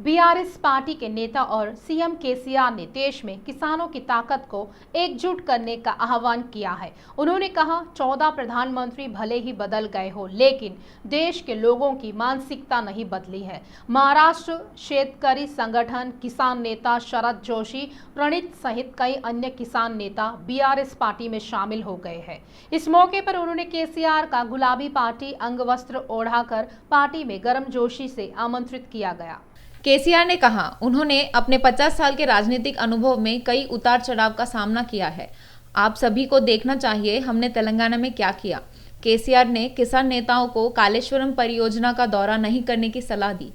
BRS party के नेता और सीएम केसीआर ने देश में किसानों की ताकत को एकजुट करने का आह्वान किया है। उन्होंने कहा 14 प्रधानमंत्री भले ही बदल गए हो, लेकिन देश के लोगों की मानसिकता नहीं बदली है। महाराष्ट्र शेतकरी संगठन किसान नेता शरद जोशी प्रणीत सहित कई अन्य किसान नेता बीआरएस पार्टी में शामिल हो गए हैं। इस मौके पर उन्होंने केसीआर का गुलाबी पार्टी अंगवस्त्र ओढ़ाकर पार्टी में गर्मजोशी से आमंत्रित किया गया। केसीआर ने कहा, उन्होंने अपने 50 साल के राजनीतिक अनुभव में कई उतार चढ़ाव का सामना किया है। आप सभी को देखना चाहिए हमने तेलंगाना में क्या किया। केसीआर ने किसान नेताओं को कालेश्वरम परियोजना का दौरा नहीं करने की सलाह दी।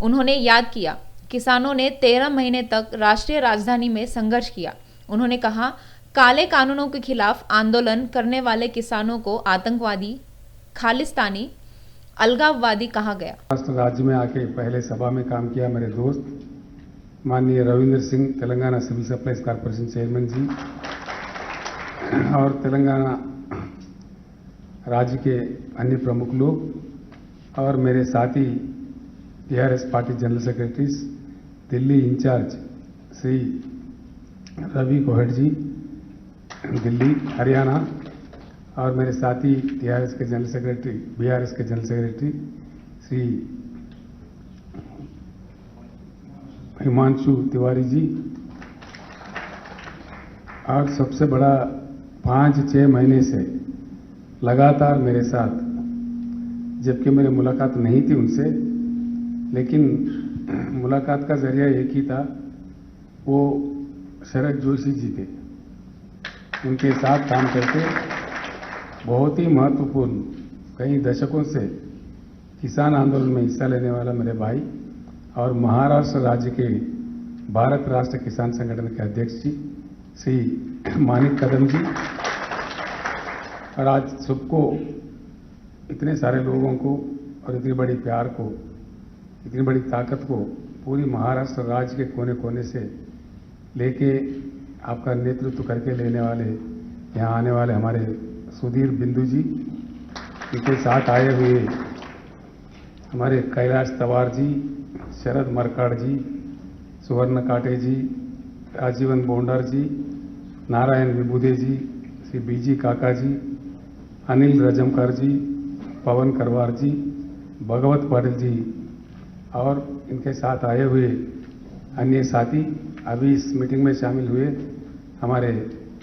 उन्होंने याद किया, किसानों ने 13 महीने तक राष्ट्रीय राजधानी में संघर्ष किया। उन्होंने कहा, काले कानूनों के खिलाफ आंदोलन करने वाले किसानों को आतंकवादी, खालिस्तानी, अलगाववादी कहा गया। महाराष्ट्र राज्य में आके पहले सभा में काम किया मेरे दोस्त माननीय Ravindra Singh, Telangana civil supplies corporation chairman ji, और तेलंगाना राज्य के अन्य प्रमुख लोग और मेरे साथी TRS party general secretaries, Delhi incharge Shri Ravi Gohed ji, Delhi Haryana, और मेरे साथी टीआरएस के जनरल सेक्रेटरी, बीआरएस के जनरल सेक्रेटरी श्री हिमांशु तिवारी जी, और सबसे बड़ा 5-6 महीने से लगातार मेरे साथ, जबकि मेरी मुलाकात नहीं थी उनसे, लेकिन मुलाकात का जरिया एक ही था, वो शरद जोशी जी थे। उनके साथ काम करके बहुत ही महत्वपूर्ण कई दशकों से किसान आंदोलन में हिस्सा लेने वाला मेरे भाई और महाराष्ट्र राज्य के भारत राष्ट्र किसान संगठन के अध्यक्ष जी श्री मानिक कदम जी, और आज सबको, इतने सारे लोगों को और इतनी बड़ी प्यार को, इतनी बड़ी ताकत को पूरी महाराष्ट्र राज्य के कोने कोने से लेके आपका नेतृत्व करके लेने वाले, यहाँ आने वाले हमारे सुधीर बिंदु जी, इनके साथ आए हुए हमारे कैलाश तवार जी, शरद मरकाड़ जी, सुवर्ण काटे जी, आजीवन बोंडर जी, नारायण विभुदे जी, श्री बीजी काका जी, अनिल रजमकर जी, पवन करवार जी, भगवत पाटिल जी, और इनके साथ आए हुए अन्य साथी, अभी इस मीटिंग में शामिल हुए हमारे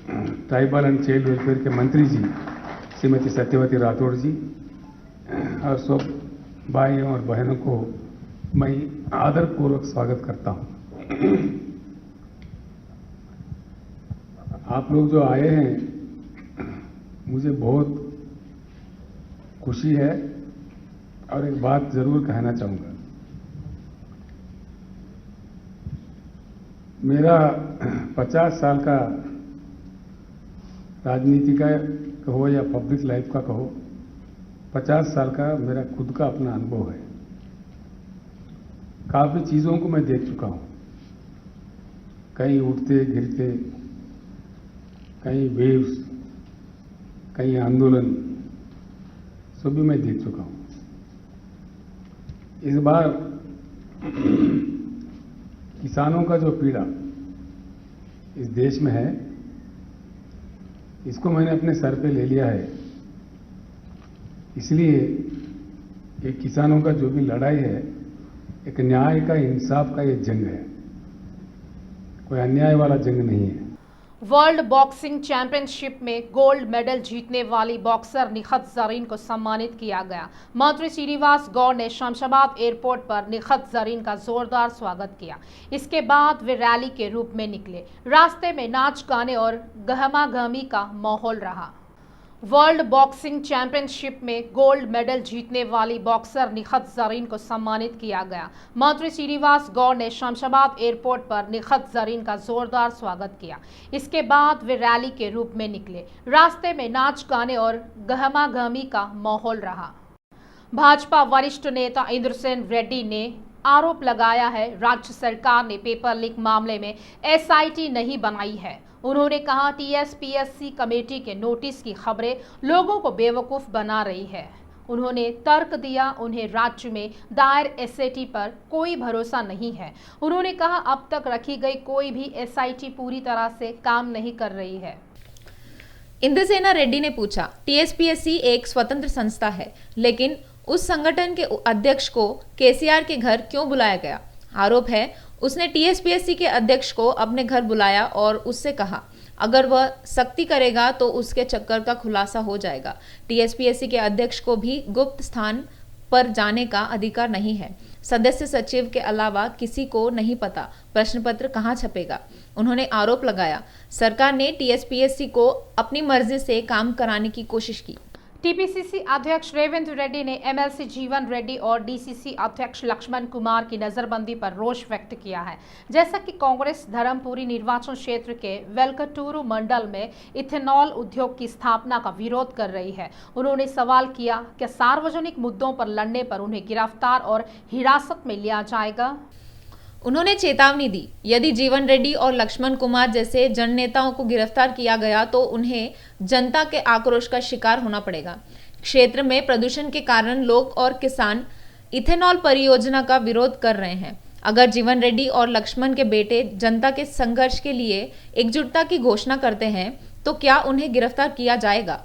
ट्राइबल एंड चाइल्ड वेलफेयर के मंत्री जी श्रीमती सत्यवती राठौड़ जी, और सब भाइयों और बहनों को मैं आदरपूर्वक स्वागत करता हूं। आप लोग जो आए हैं, मुझे बहुत खुशी है, और एक बात जरूर कहना चाहूंगा। मेरा 50 साल का राजनीति का कहो या पब्लिक लाइफ का कहो, 50 साल का मेरा खुद का अपना अनुभव है। काफी चीजों को मैं देख चुका हूं, कहीं उठते गिरते, कहीं वेव्स, कहीं आंदोलन, सभी मैं देख चुका हूं। इस बार किसानों का जो पीड़ा इस देश में है, इसको मैंने अपने सर पे ले लिया है। इसलिए ये किसानों का जो भी लड़ाई है, एक न्याय का, इंसाफ का ये जंग है, कोई अन्याय वाला जंग नहीं है। वर्ल्ड बॉक्सिंग चैंपियनशिप में गोल्ड मेडल जीतने वाली बॉक्सर निखत जरीन को सम्मानित किया गया। मंत्री श्रीनिवास गौड़ ने शमशाबाद एयरपोर्ट पर निखत जरीन का जोरदार स्वागत किया। इसके बाद वे रैली के रूप में निकले। रास्ते में नाच गाने और गहमागहमी का माहौल रहा। वर्ल्ड बॉक्सिंग चैंपियनशिप में गोल्ड मेडल जीतने वाली बॉक्सर निखत जरीन को सम्मानित किया गया। मंत्री श्रीनिवास गौड़ ने शमशाबाद एयरपोर्ट पर निखत जरीन का जोरदार स्वागत किया। इसके बाद वे रैली के रूप में निकले। रास्ते में नाच गाने और गहमागहमी का माहौल रहा। भाजपा वरिष्ठ नेता इंद्रसेन रेड्डी ने आरोप लगाया है राज्य सरकार ने पेपर लीक मामले में एसआईटी नहीं बनाई है। उन्होंने कहा टीएसपीएससी कमेटी के नोटिस की खबरें लोगों को बेवकूफ बना रही है। उन्होंने तर्क दिया, उन्हें राज्य में दायर एसआईटी पर कोई भरोसा नहीं है। उन्होंने कहा, अब तक रखी गई कोई भी एसआईटी पूरी तरह से काम नहीं कर रही है। इंद्रसेना रेड्डी ने पूछा, टीएसपीएससी एक स्वतंत्र संस्था है, लेकिन उस संगठन के अध्यक्ष को केसीआर के घर क्यों बुलाया गया? आरोप है उसने टीएसपीएससी के अध्यक्ष को अपने घर बुलाया और उससे कहा अगर वह सख्ती करेगा तो उसके चक्कर का खुलासा हो जाएगा। टीएसपीएससी के अध्यक्ष को भी गुप्त स्थान पर जाने का अधिकार नहीं है। सदस्य सचिव के अलावा किसी को नहीं पता प्रश्न पत्र कहाँ छपेगा। उन्होंने आरोप लगाया सरकार ने टीएसपीएससी को अपनी मर्जी से काम कराने की कोशिश की। टीपीसीसी अध्यक्ष रेवंत रेड्डी ने एमएलसी जीवन रेड्डी और डीसीसी अध्यक्ष लक्ष्मण कुमार की नजरबंदी पर रोष व्यक्त किया है। जैसा कि कांग्रेस धर्मपुरी निर्वाचन क्षेत्र के वेलकटूरू मंडल में इथेनॉल उद्योग की स्थापना का विरोध कर रही है। उन्होंने सवाल किया कि सार्वजनिक मुद्दों पर लड़ने पर उन्हें गिरफ्तार और हिरासत में लिया जाएगा। उन्होंने चेतावनी दी, यदि जीवन रेड्डी और लक्ष्मण कुमार जैसे जननेताओं को गिरफ्तार किया गया तो उन्हें जनता के आक्रोश का शिकार होना पड़ेगा। क्षेत्र में प्रदूषण के कारण लोग और किसान इथेनॉल परियोजना का विरोध कर रहे हैं। अगर जीवन रेड्डी और लक्ष्मण के बेटे जनता के संघर्ष के लिए एकजुटता की घोषणा करते हैं तो क्या उन्हें गिरफ्तार किया जाएगा?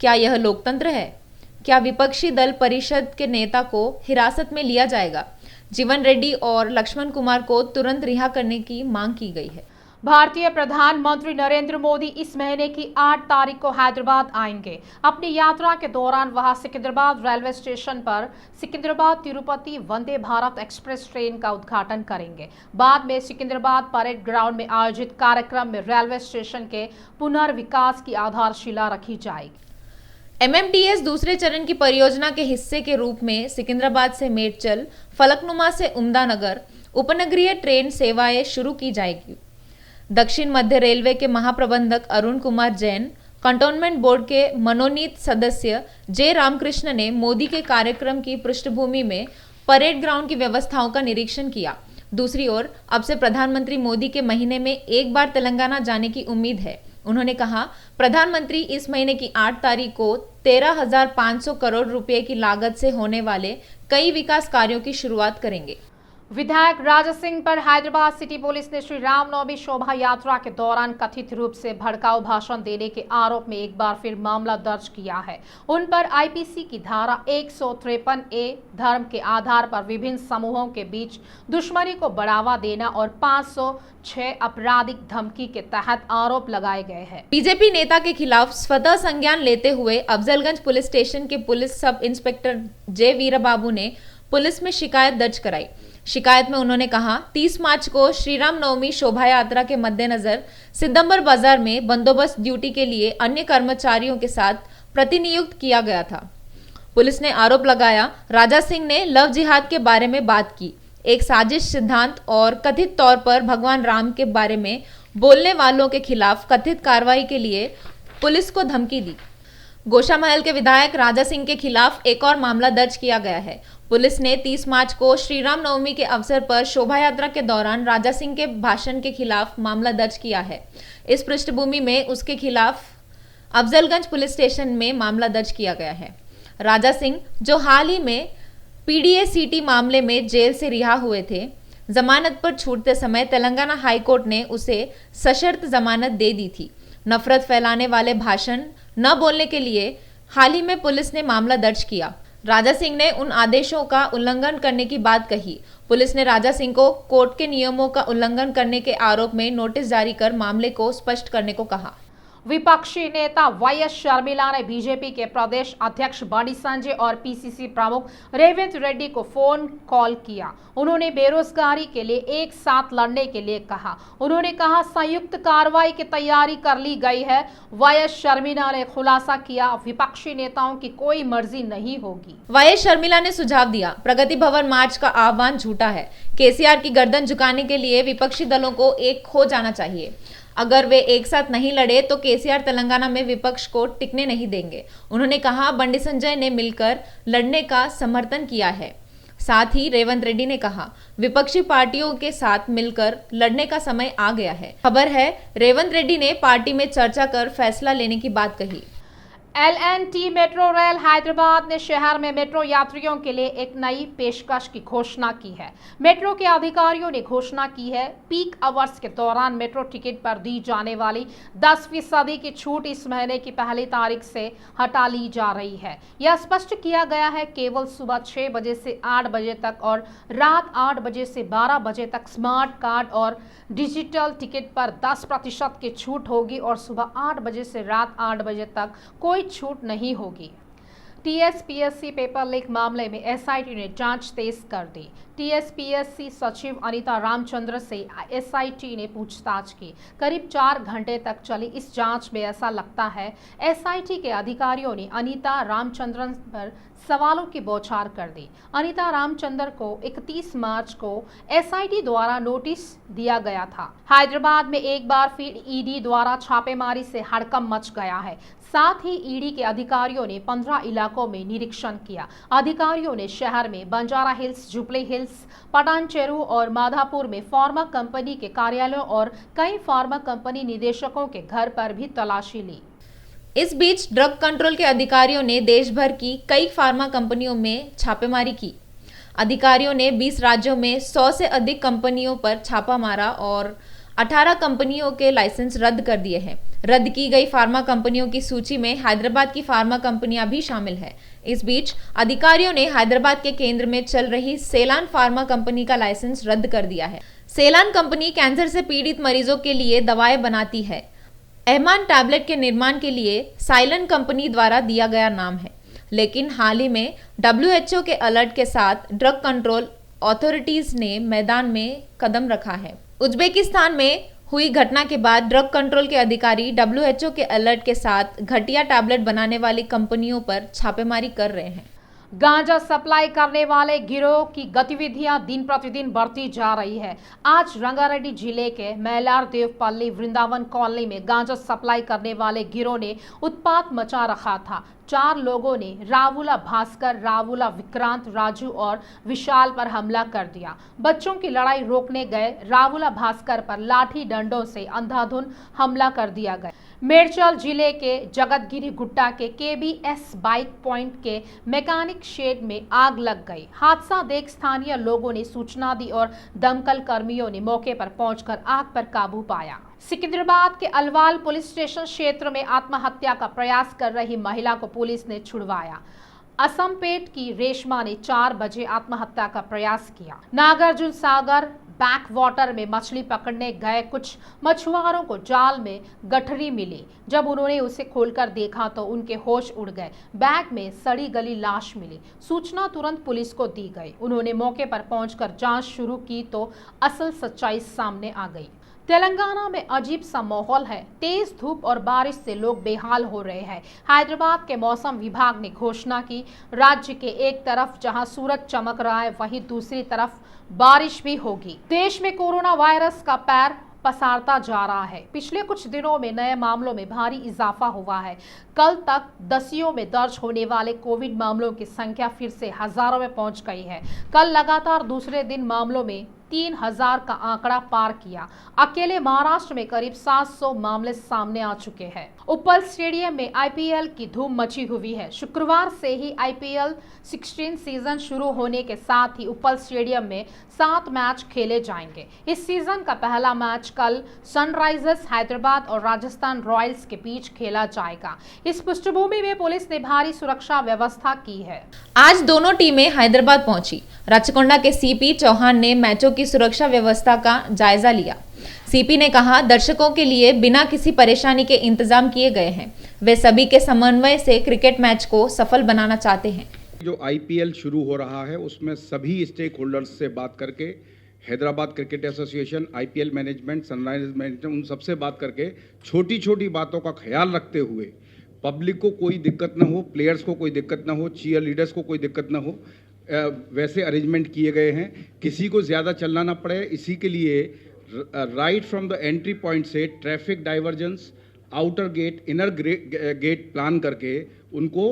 क्या यह लोकतंत्र है? क्या विपक्षी दल परिषद के नेता को हिरासत में लिया जाएगा? जीवन रेड्डी और लक्ष्मण कुमार को तुरंत रिहा करने की मांग की गई है। भारतीय प्रधानमंत्री नरेंद्र मोदी इस महीने की 8 तारीख को हैदराबाद आएंगे। अपनी यात्रा के दौरान वहां सिकंदराबाद रेलवे स्टेशन पर सिकंदराबाद तिरुपति वंदे भारत एक्सप्रेस ट्रेन का उद्घाटन करेंगे। बाद में सिकंदराबाद परेड ग्राउंड में आयोजित कार्यक्रम में रेलवे स्टेशन के पुनर्विकास की आधारशिला रखी जाएगी। एमएमटीएस दूसरे चरण की परियोजना के हिस्से के रूप में सिकंदराबाद से मेडचल, फलकनुमा से उम्दानगर उपनगरीय ट्रेन सेवाएं शुरू की जाएगी। दक्षिण मध्य रेलवे के महाप्रबंधक अरुण कुमार जैन, कंटोनमेंट बोर्ड के मनोनीत सदस्य जे रामकृष्ण ने मोदी के कार्यक्रम की पृष्ठभूमि में परेड ग्राउंड की व्यवस्थाओं का निरीक्षण किया। दूसरी ओर अब से प्रधानमंत्री मोदी के महीने में एक बार तेलंगाना जाने की उम्मीद है। उन्होंने कहा प्रधानमंत्री इस महीने की 8 तारीख को 13,500 करोड़ रुपए की लागत से होने वाले कई विकास कार्यों की शुरुआत करेंगे। विधायक राजा सिंह पर हैदराबाद सिटी पुलिस ने श्री रामनवमी शोभा यात्रा के दौरान कथित रूप से भड़काऊ भाषण देने के आरोप में एक बार फिर मामला दर्ज किया है। उन पर आईपीसी की धारा 153A धर्म के आधार पर विभिन्न समूहों के बीच दुश्मनी को बढ़ावा देना और 506 आपराधिक धमकी के तहत आरोप लगाए गए हैं। बीजेपी नेता के खिलाफ स्वतः संज्ञान लेते हुए अफजलगंज पुलिस स्टेशन के पुलिस सब इंस्पेक्टर जे वीरबाबू ने पुलिस में शिकायत दर्ज कराई। शिकायत में उन्होंने कहा 30 मार्च को श्री राम नवमी शोभा यात्रा के मद्देनजर सितंबर बाजार में बंदोबस्त ड्यूटी के लिए अन्य कर्मचारियों के साथ प्रतिनियुक्त किया गया था। पुलिस ने आरोप लगाया राजा सिंह ने लव जिहाद के बारे में बात की, एक साजिश सिद्धांत और कथित तौर पर भगवान राम के बारे में बोलने वालों के खिलाफ कथित कार्रवाई के लिए पुलिस को धमकी दी। गोशामहल के विधायक राजा सिंह के खिलाफ एक और मामला दर्ज किया गया है। पुलिस ने 30 मार्च को श्री राम नवमी के अवसर पर शोभा यात्रा के दौरान राजा सिंह के भाषण के खिलाफ मामला दर्ज किया है। इस पृष्ठभूमि में उसके खिलाफ अफजलगंज पुलिस स्टेशन में मामला दर्ज किया गया है। राजा सिंह जो हाल ही में पीडीए-सीटी मामले में जेल से रिहा हुए थे, जमानत पर छूटते समय तेलंगाना हाईकोर्ट ने उसे सशर्त जमानत दे दी थी। नफरत फैलाने वाले भाषण न बोलने के लिए हाल ही में पुलिस ने मामला दर्ज किया। राजा सिंह ने उन आदेशों का उल्लंघन करने की बात कही। पुलिस ने राजा सिंह को कोर्ट के नियमों का उल्लंघन करने के आरोप में नोटिस जारी कर मामले को स्पष्ट करने को कहा। विपक्षी नेता वाईएस शर्मिला ने बीजेपी के प्रदेश अध्यक्ष बंडी संजय और पीसीसी प्रमुख रेवंत रेड्डी को फोन कॉल किया। उन्होंने बेरोजगारी के लिए एक साथ लड़ने के लिए कहा। उन्होंने कहा संयुक्त कार्रवाई की तैयारी कर ली गई है। वाईएस शर्मिला ने खुलासा किया विपक्षी नेताओं की कोई मर्जी नहीं होगी। वाईएस शर्मिला ने सुझाव दिया प्रगति भवन मार्च का आह्वान झूठा है। केसीआर की गर्दन झुकाने के लिए विपक्षी दलों को एक हो जाना चाहिए। अगर वे एक साथ नहीं लड़े तो केसीआर तेलंगाना में विपक्ष को टिकने नहीं देंगे। उन्होंने कहा बंडी संजय ने मिलकर लड़ने का समर्थन किया है। साथ ही रेवंत रेड्डी ने कहा विपक्षी पार्टियों के साथ मिलकर लड़ने का समय आ गया है। खबर है रेवंत रेड्डी ने पार्टी में चर्चा कर फैसला लेने की बात कही। LNT मेट्रो रेल हैदराबाद ने शहर में मेट्रो यात्रियों के लिए एक नई पेशकश की घोषणा की है। मेट्रो के अधिकारियों ने घोषणा की है पीक आवर्स के दौरान मेट्रो टिकट पर दी जाने वाली 10% की छूट इस महीने की पहली तारीख से हटा ली जा रही है। यह स्पष्ट किया गया है केवल सुबह 6 बजे से 8 बजे तक और रात 8 बजे से 12 बजे तक स्मार्ट कार्ड और डिजिटल टिकट पर 10% की छूट होगी और सुबह 8 बजे से रात 8 बजे तक कोई छूट नहीं होगी। टीएसपीएससी पेपर लीक मामले में एसआईटी ने जांच तेज कर दी। टीएसपीएससी सचिव अनीता रामचंद्र से एसआईटी ने पूछताछ की। करीब 4 घंटे तक चली इस जांच में ऐसा लगता है एसआईटी के अधिकारियों ने अनीता रामचंद्रन पर सवालों की बौछार कर दी। अनीता रामचंद्र को 31 मार्च को एसआईटी द्वारा नोटिस दिया गया था। हैदराबाद में एक बार फिर ईडी द्वारा छापेमारी से हड़कंप मच गया है। साथ ही ईडी के अधिकारियों ने 15 इलाकों में निरीक्षण किया। अधिकारियों ने शहर में बंजारा हिल्स, जुबली हिल्स, पटानचेरू और माधापुर में फार्मा कंपनी के कार्यालयों और कई फार्मा कंपनी निदेशकों के घर पर भी तलाशी ली। इस बीच ड्रग कंट्रोल के अधिकारियों ने देश भर की कई फार्मा कंपनियों में छापेमारी की। अधिकारियों ने 20 राज्यों में 100 से अधिक कंपनियों पर छापा मारा और 18 कंपनियों के लाइसेंस रद्द कर दिए हैं। रद्द की गई फार्मा कंपनियों की सूची में हैदराबाद की फार्मा कंपनियां भी शामिल है। इस बीच अधिकारियों ने हैदराबाद के केंद्र में चल रही सेलान फार्मा कंपनी का लाइसेंस रद्द कर दिया है। सेलान कंपनी कैंसर से पीड़ित मरीजों के लिए दवाएं बनाती है। एहमान टैबलेट के निर्माण के लिए साइलन कंपनी द्वारा दिया गया नाम है, लेकिन हाल ही में WHO के अलर्ट के साथ ड्रग कंट्रोल अथॉरिटीज ने मैदान में कदम रखा है। उज्बेकिस्तान में हुई घटना के बाद ड्रग कंट्रोल के अधिकारी WHO के अलर्ट के साथ घटिया टैबलेट बनाने वाली कंपनियों पर छापेमारी कर रहे हैं। गांजा सप्लाई करने वाले गिरोह की गतिविधियां दिन प्रतिदिन बढ़ती जा रही है। आज रंगारेड्डी जिले के मैलार देवपल्ली वृंदावन कॉलोनी में गांजा सप्लाई करने वाले गिरोह ने उत्पात मचा रखा था। 4 लोगों ने रावुला भास्कर, रावुला विक्रांत, राजू और विशाल पर हमला कर दिया। बच्चों की लड़ाई रोकने गए रावुला भास्कर पर लाठी डंडों से अंधाधुंध हमला कर दिया गया। मेरचल जिले के जगतगिरी गुट्टा के KBS बाइक पॉइंट के मैकेनिक शेड में आग लग गई। हादसा देख स्थानीय लोगों ने सूचना दी और दमकल कर्मियों ने मौके पर पहुंचकर आग पर काबू पाया। सिकंदराबाद के अलवाल पुलिस स्टेशन क्षेत्र में आत्महत्या का प्रयास कर रही महिला को पुलिस ने छुड़वाया। असमपेट की रेशमा ने 4 बजे आत्महत्या का प्रयास किया। नागार्जुन सागर बैक वाटर में मछली पकड़ने गए कुछ मछुआरों को जाल में गठरी मिली। जब उन्होंने उसे खोलकर देखा तो उनके होश उड़ गए। बैग में सड़ी गली लाश मिली। सूचना तुरंत पुलिस को दी गई। उन्होंने मौके पर पहुंचकर जांच शुरू की तो असल सच्चाई सामने आ गई। तेलंगाना में अजीब सा माहौल है। तेज धूप और बारिश से लोग बेहाल हो रहे हैं। हैदराबाद के मौसम विभाग ने घोषणा की राज्य के एक तरफ जहां सूरज चमक रहा है वहीं दूसरी तरफ बारिश भी होगी। देश में कोरोना वायरस का पैर पसारता जा रहा है। पिछले कुछ दिनों में नए मामलों में भारी इजाफा हुआ है। कल तक दसियों में दर्ज होने वाले कोविड मामलों की संख्या फिर से हजारों में पहुंच गई है। कल लगातार दूसरे दिन मामलों में 3000 का आंकड़ा पार किया। अकेले महाराष्ट्र में करीब 700 मामले सामने आ चुके हैं। उपल स्टेडियम में IPL की धूम मची हुई है। शुक्रवार से ही IPL 16 सीजन शुरू होने के साथ ही उपल स्टेडियम में 7 मैच खेले जाएंगे। इस सीजन का पहला मैच कल सनराइजर्स हैदराबाद और राजस्थान रॉयल्स के बीच खेला जाएगा। इस पृष्ठभूमि में पुलिस ने भारी सुरक्षा व्यवस्था की है। आज दोनों टीमें हैदराबाद पहुंची। राचकोंडा के CP चौहान ने मैचों की सुरक्षा व्यवस्था का जायजा लिया। CP ने कहा दर्शकों के लिए बिना किसी परेशानी के इंतजाम किए गए हैं। वे सभी के समन्वय से क्रिकेट मैच को सफल बनाना चाहते हैं। जो IPL शुरू हो रहा है उसमें सभी स्टेक होल्डर्स से बात करके Hyderabad cricket association, IPL management, Sunrisers management, उन सबसे बात करके छोटी छोटी बातों का ख्याल रखते हुए पब्लिक को कोई दिक्कत ना हो, प्लेयर्स को कोई दिक्कत ना हो, चीयर लीडर्स को कोई दिक्कत ना हो, वैसे अरेंजमेंट किए गए हैं। किसी को ज़्यादा चलना ना पड़े, इसी के लिए right from the entry point से traffic diversions, outer gate, inner gate plan करके उनको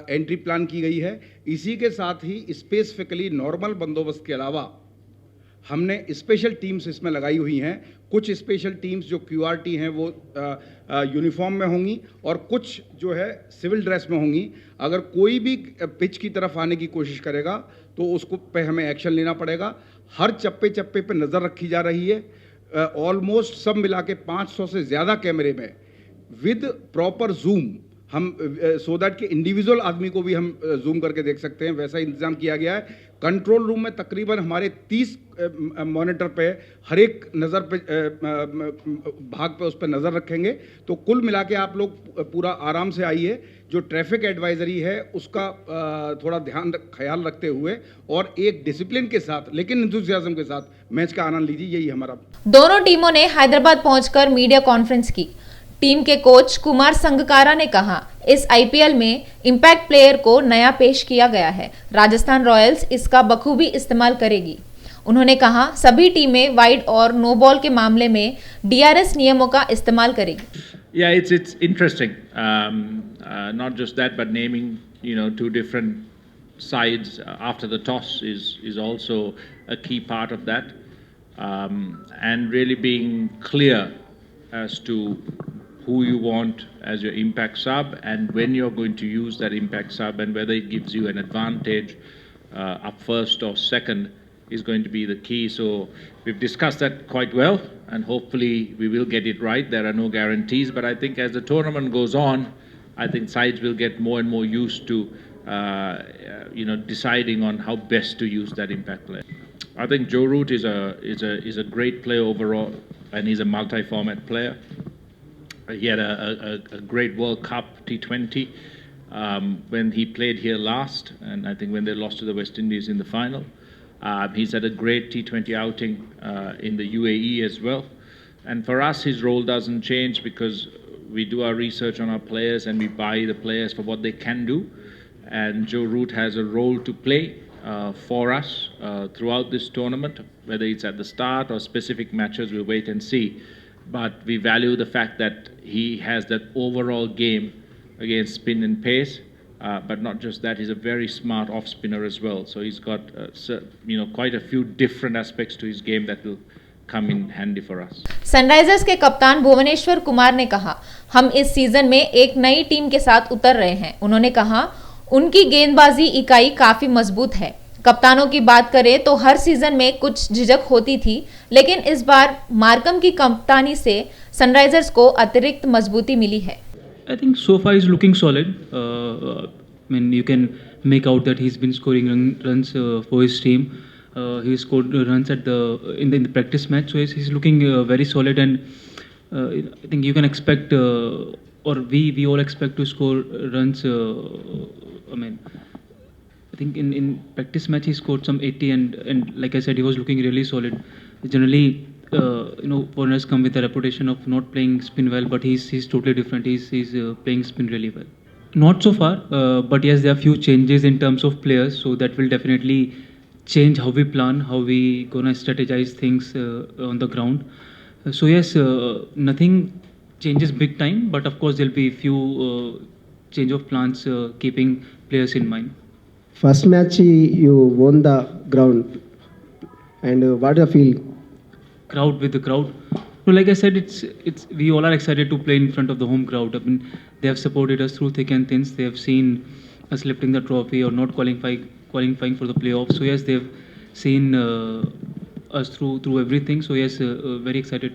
एंट्री प्लान की गई है। इसी के साथ ही स्पेसिफिकली नॉर्मल बंदोबस्त के अलावा हमने स्पेशल टीम्स इसमें लगाई हुई हैं। कुछ स्पेशल टीम्स जो QRT हैं वो यूनिफॉर्म में होंगी और कुछ जो है सिविल ड्रेस में होंगी। अगर कोई भी पिच की तरफ आने की कोशिश करेगा तो उसको पे हमें एक्शन लेना पड़ेगा। हर चप्पे चप्पे पे नज़र रखी जा रही है। ऑलमोस्ट सब मिला के 500 से ज़्यादा कैमरे में विद प्रॉपर जूम हम सो दैट कि इंडिविजुअल आदमी को भी हम जूम करके देख सकते हैं, वैसा इंतजाम किया गया है। कंट्रोल रूम में तकरीबन हमारे 30 मॉनिटर पे हर एक नज़र पे भाग पे उस पर नज़र रखेंगे। तो कुल मिला के आप लोग पूरा आराम से आइए। जो ट्रैफिक एडवाइजरी है उसका थोड़ा ख्याल रखते हुए और एक डिसिप्लिन के साथ लेकिन इंथुसियाज्म के साथ मैच का आनंद लीजिए, यही हमारा। दोनों टीमों ने हैदराबाद पहुंचकर मीडिया कॉन्फ्रेंस की। टीम के कोच कुमार संगकारा ने कहा, इस IPL में इम्पैक्ट प्लेयर को नया पेश किया गया है। राजस्थान रॉयल्स इसका बखूबी इस्तेमाल करेगी। उन्होंने कहा, सभी टीमें वाइड और नो बॉल के मामले में DRS नियमों का इस्तेमाल करेगी। Yeah, it's interesting. Not just that, but naming two different sides after the toss is also a key part of that, and really being clear as to who you want as your impact sub and when you're going to use that impact sub and whether it gives you an advantage up first or second is going to be the key. So we've discussed that quite well and hopefully we will get it right. There are no guarantees, but I think as the tournament goes on, I think sides will get more and more used to deciding on how best to use that impact player. I think Joe Root is a great player overall and he's a multi-format player. He had a great World Cup T20 when he played here last, and I think when they lost to the West Indies in the final. He's had a great T20 outing in the UAE as well. And for us, his role doesn't change because we do our research on our players and we buy the players for what they can do. And Joe Root has a role to play for us throughout this tournament, whether it's at the start or specific matches, we'll wait and see. But we value the fact that he has that overall game against spin and pace. But not just that, he's a very smart off spinner as well. So he's got quite a few different aspects to his game that will come in handy for us. Sunrisers के कप्तान भुवनेश्वर कुमार ने कहा, हम इस season में एक नई team के साथ उतर रहे हैं। उन्होंने कहा, उनकी गेंदबाजी इकाई काफी मजबूत है। कप्तानों की बात करें तो हर सीजन में कुछ झिझक होती थी, लेकिन इस बार मार्कम की कप्तानी से सनराइजर्स को अतिरिक्त मजबूती मिली है। I think so far he's looking solid. I mean, you can make out that he's been scoring runs for his team. He scored runs in the practice match, so he's looking very solid. And I think you can expect, or we all expect to score runs. I mean, I think in practice match he scored some 80, and like I said, he was looking really solid. Generally, foreigners come with a reputation of not playing spin well, but he's totally different. He's playing spin really well. Not so far, but yes, there are few changes in terms of players, so that will definitely change how we plan, how we gonna strategize things on the ground. So yes, nothing changes big time, but of course there'll be few change of plans, keeping players in mind. First match you won the ground, and what do you feel? Crowd with the crowd. So like I said, it's we all are excited to play in front of the home crowd. I mean, they have supported us through thick and thin. They have seen us lifting the trophy or not qualifying for the playoffs. So yes, they have seen us through everything. So yes, very excited to